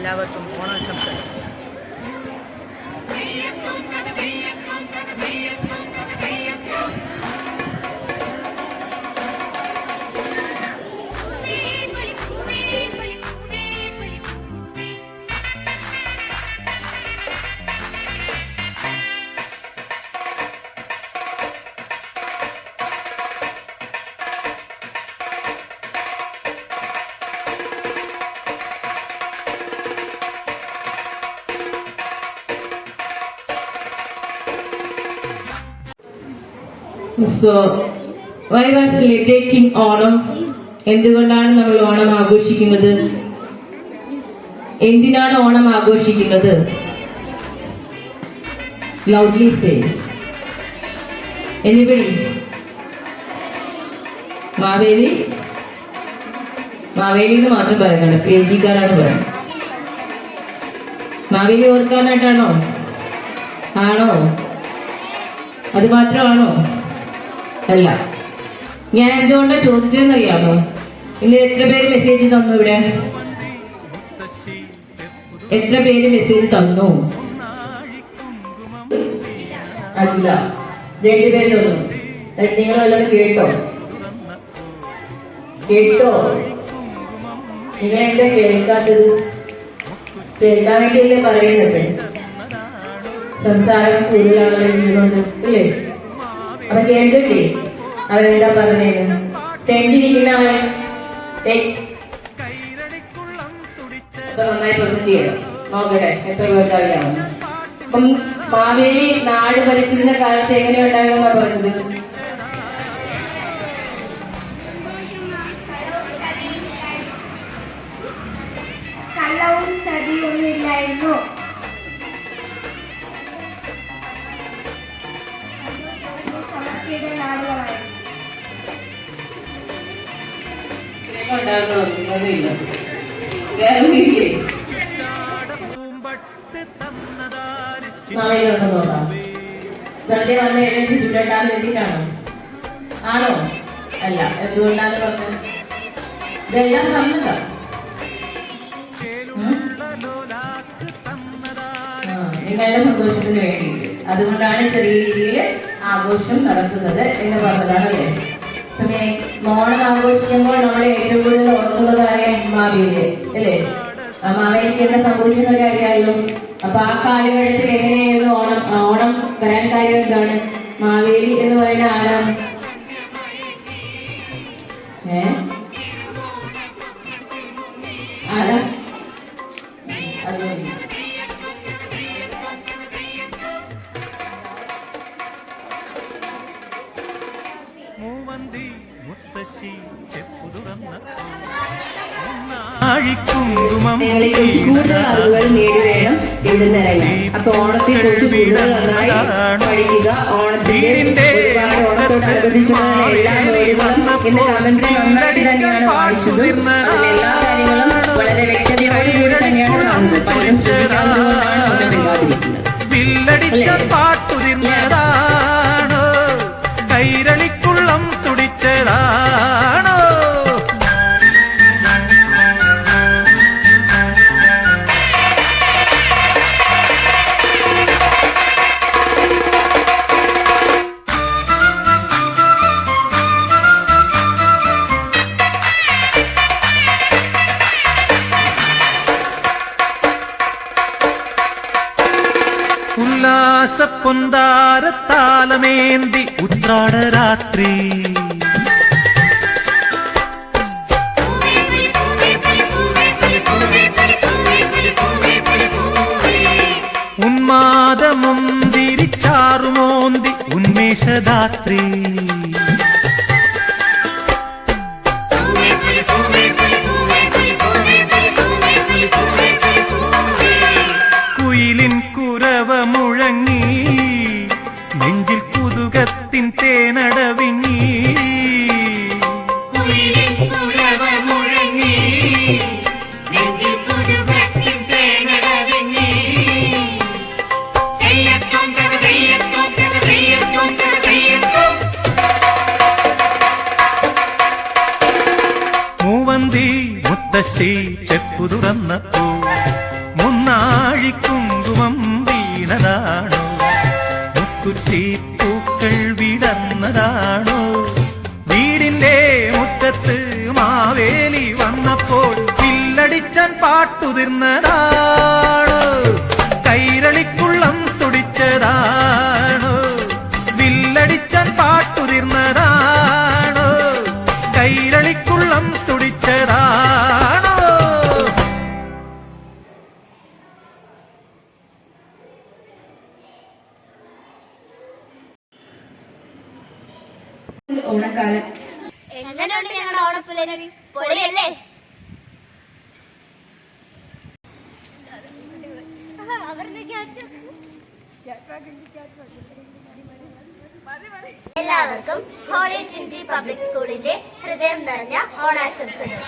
എല്ലാവർക്കും ഓണാശംസകൾ. So, why was celebrating Onam? എന്തുകൊണ്ടാണ് നമ്മൾ ഓണം ആഘോഷിക്കുന്നത്? എന്തിനാണ് ഓണം ആഘോഷിക്കുന്നത്? Loudly say. Anybody? മാവേലി എന്ന് മാത്രം പറയുന്നുണ്ട്, പേജിക്കാരാണ് പറയുന്നത്. മാവേലി ഓർക്കാനായിട്ടാണോ? ആണോ? അത് മാത്രമാണോ? അല്ല. ഞാൻ എന്തുകൊണ്ടാണ് ചോദിച്ചതെന്ന് അറിയാമോ? ഇന്ന് എത്ര പേര് മെസ്സേജ് തന്നു? ഇവിടെ എത്ര പേര് മെസ്സേജ് തന്നു? അല്ല, 2 പേര് തന്നു. നിങ്ങളെല്ലാവരും കേട്ടോ? നിങ്ങൾ എന്താ കേൾക്കാത്തത്? കേൾക്കാൻ വേണ്ടിയല്ലേ പറയുന്നത്? സംസാരം കൂടുതലാണല്ലോ അല്ലേ? അപ്പൊ കേട്ടില്ലേ അവരെന്താ പറഞ്ഞത്? ടെൻറ്റിരിക്കുന്നവൻ നന്നായി പ്രസന്റ് ചെയ്യണം. നോക്കട്ടെ എത്ര പേർക്ക് അറിയാമോ? അപ്പം മാവേലി നാട് ഭരിച്ചിരുന്ന കാലത്ത് എങ്ങനെ ഉണ്ടാകുമെന്നാ പറഞ്ഞത്? കള്ളവും ചതിയൊന്നും ഇല്ലായിരുന്നു. വെറുതെ വന്ന് ചുരുട്ടാൻ വേണ്ടിയിട്ടാണോ? ആണോ? അല്ല. എന്തുകൊണ്ടാണ് പറഞ്ഞത്? ഇതെല്ലാം തന്നതാ. നിങ്ങളുടെ സന്തോഷത്തിന് വേണ്ടിയിട്ട്. അതുകൊണ്ടാണ് ചെറിയ രീതിയിൽ ആഘോഷം നടത്തുന്നത് എന്ന് പറഞ്ഞതാണല്ലേ. പിന്നെ ഓണം ആഘോഷിക്കുമ്പോൾ നമ്മൾ ഏറ്റവും കൂടുതൽ ഓർക്കുന്ന കാര്യം മാവേലിയെ അല്ലേ? മാവേലിക്ക് എന്താ സംഭവിക്കുന്ന കാര്യമാണല്ലോ. അപ്പൊ ആ കാലഘട്ടത്തിൽ എങ്ങനെയായിരുന്നു ഓണം വരാൻ കാര്യം എന്താണ്? മാവേലി എന്ന് പറയുന്ന ആരാണ്? ആരാ? അതുകൊണ്ട് കൂടുതൽ അറിവുകൾ നേടുവേണം എഴുതുന്നതിനായി. അപ്പൊ ഓണത്തെ കുറിച്ച് കൂടുതൽ നന്നായി പഠിക്കുക. ഓണത്തിന്റെ ഒരുപാട് ഓണത്തോടനുബന്ധിച്ചുള്ള എല്ലാ വേർഡുകളും ഇന്ന് കമന്ററി നന്നായിട്ട് തന്നെയാണ് വായിച്ചത്. എല്ലാ കാര്യങ്ങളും വളരെ വ്യക്തതയോടുകൂടി തന്നെയാണ് കാണുന്നത്. പലരും ശ്രദ്ധിക്കാവുന്നതുകൊണ്ടാണ് അവിടെ മിണ്ടാതിരിക്കുന്നത്. കൈരളിക്കുള്ളം തുടിച്ചതാണോ? ഉല്ലാസപ്പൊന്താരത്താലമേന്തി ഉത്രാടരാത്രി ഉന്മാദമുന്തിരിച്ചാറുമോന്തി ഉന്മേഷദാത്രി കുയിലിൻ കുരവ മുഴങ്ങി നെഞ്ചിൽ കുതുകത്തിൻ തേനടവിങ്ങി മൂവന്തി മുത്തശ്ശി ചെപ്പു തുറന്നപ്പോ മുന്നാഴിക്കുങ്കുമം വീണതാണോ മുക്കുറ്റി പൂക്കൾ വിടർന്നതാണോ വീടിന്റെ മുറ്റത്ത് മാവേലി വന്നപ്പോൾ വില്ലടിച്ചാൻ പാട്ടുതിർന്നതാണോ കൈരളിക്കുള്ളം തുടിച്ചതാണോ വില്ലടിച്ചാൻ പാട്ടുതിർന്നതാണോ കൈരളിക്കുള്ളം തുടിച്ചതാണോ ഓണക്കാലം എങ്ങനെയുണ്ട് ഞങ്ങളുടെ ഓണപ്പുലരി? പൊളിയല്ലേ? എല്ലാവർക്കും ഹോളി ട്രിനിറ്റി പബ്ലിക് സ്കൂളിന്റെ ഹൃദയം നിറഞ്ഞ ഓണാശംസകൾ.